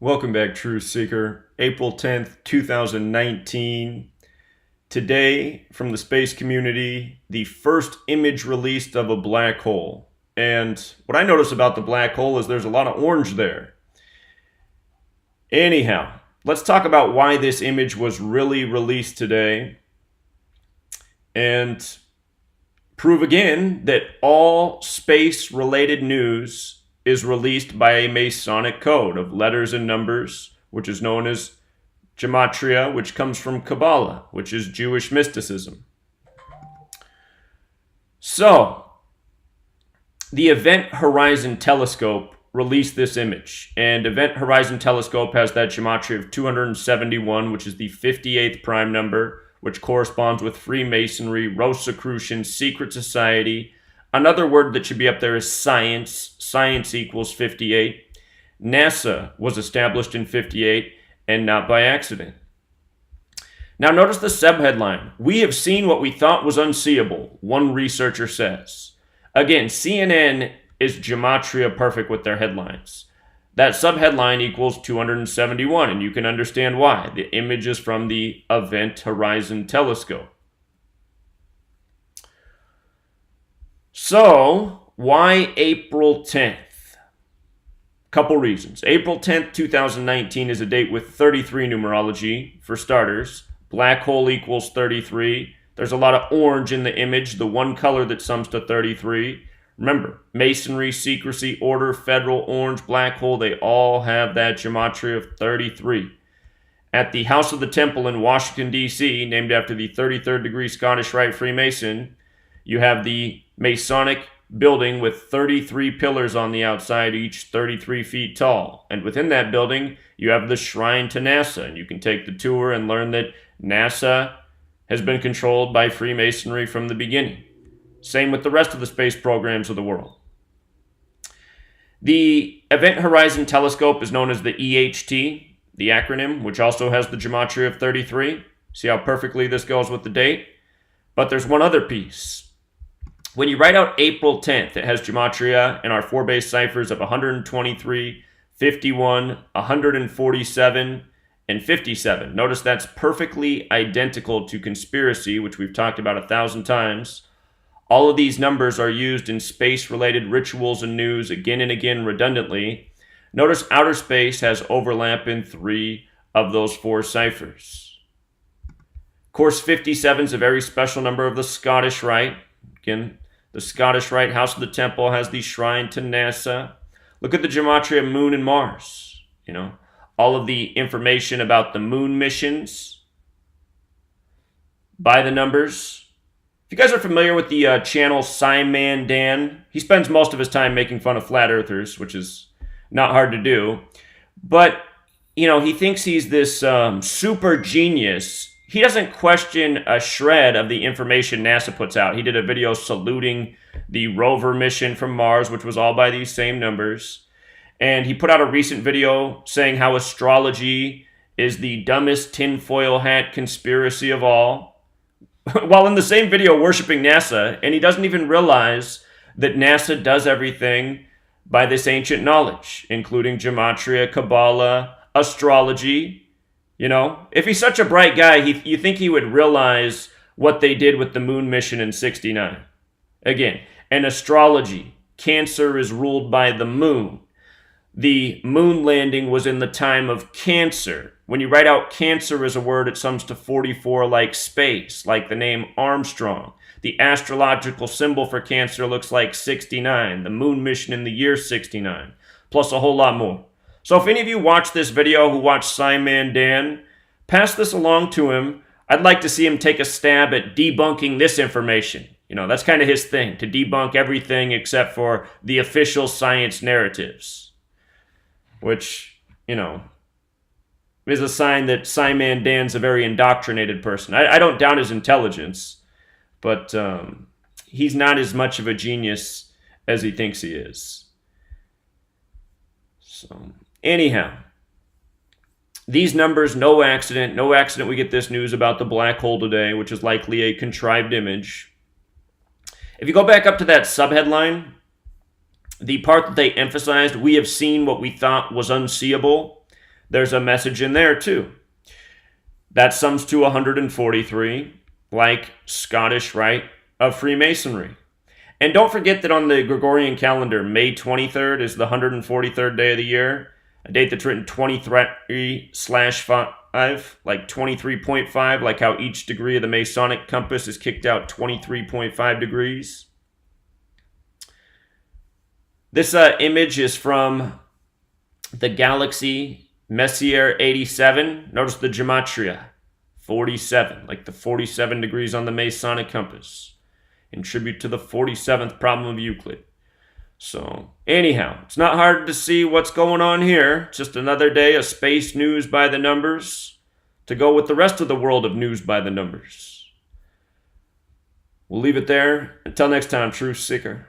Welcome back, Truth Seeker. April 10th, 2019. Today, from the space community, the first image released of a black hole. And what I notice about the black hole is there's a lot of orange there. Anyhow, let's talk about why this image was really released today and prove again that all space related news is released by a Masonic code of letters and numbers, which is known as Gematria, which comes from Kabbalah, which is Jewish mysticism. So, the Event Horizon Telescope released this image, and Event Horizon Telescope has that gematria of 271, which is the 58th prime number, which corresponds with Freemasonry, Rosicrucian, secret society. Another word that should be up there is science. Science equals 58. NASA was established in 58, and not by accident. Now notice the subheadline. We have seen what we thought was unseeable, one researcher says. Again, CNN is gematria perfect with their headlines. That subheadline equals 271, and you can understand why. The image is from the Event Horizon Telescope. So, why April 10th? Couple reasons. April 10th, 2019 is a date with 33 numerology, for starters. Black hole equals 33. There's a lot of orange in the image, the one color that sums to 33. Remember, Masonry, secrecy, order, federal, orange, black hole, they all have that gematria of 33. At the House of the Temple in Washington, D.C., named after the 33rd degree Scottish Rite Freemason, you have the Masonic building with 33 pillars on the outside, each 33 feet tall. And within that building, you have the shrine to NASA. And you can take the tour and learn that NASA has been controlled by Freemasonry from the beginning. Same with the rest of the space programs of the world. The Event Horizon Telescope is known as the EHT, the acronym, which also has the gematria of 33. See how perfectly this goes with the date? But there's one other piece. When you write out April 10th, it has gematria in our four base ciphers of 123, 51, 147, and 57. Notice that's perfectly identical to conspiracy, which we've talked about 1,000 times. All of these numbers are used in space-related rituals and news again and again redundantly. Notice outer space has overlap in 3 of those 4 ciphers. Of course, 57 is a very special number of the Scottish Rite. Again, the Scottish Rite House of the Temple has the shrine to NASA. Look at the gematria of Moon and Mars. All of the information about the moon missions by the numbers. If you guys are familiar with the channel Simon Dan, he spends most of his time making fun of flat earthers, which is not hard to do. But, he thinks he's this super genius. He doesn't question a shred of the information NASA puts out. He did a video saluting the rover mission from Mars, which was all by these same numbers. And he put out a recent video saying how astrology is the dumbest tinfoil hat conspiracy of all, while in the same video worshiping NASA, and he doesn't even realize that NASA does everything by this ancient knowledge, including gematria, Kabbalah, astrology. If he's such a bright guy, you think he would realize what they did with the moon mission in 69. Again, in astrology, Cancer is ruled by the moon. The moon landing was in the time of Cancer. When you write out Cancer as a word, it sums to 44 like space, like the name Armstrong. The astrological symbol for Cancer looks like 69, the moon mission in the year 69, plus a whole lot more. So if any of you watch this video who watched Simon Dan, pass this along to him. I'd like to see him take a stab at debunking this information. That's kind of his thing, to debunk everything except for the official science narratives. Which, is a sign that Simon Dan's a very indoctrinated person. I don't doubt his intelligence, but he's not as much of a genius as he thinks he is. So, anyhow, these numbers, no accident we get this news about the black hole today, which is likely a contrived image. If you go back up to that subheadline, the part that they emphasized, we have seen what we thought was unseeable. there's a message in there too. That sums to 143, like Scottish Rite of Freemasonry. And don't forget that on the Gregorian calendar, May 23rd is the 143rd day of the year, a date that's written 23/5, like 23.5, like how each degree of the Masonic compass is kicked out 23.5 degrees. This image is from the galaxy Messier 87. Notice the gematria, 47, like the 47 degrees on the Masonic compass, in tribute to the 47th problem of Euclid. So, anyhow, it's not hard to see what's going on here. Just another day of space news by the numbers to go with the rest of the world of news by the numbers. We'll leave it there. Until next time, Truth Seeker.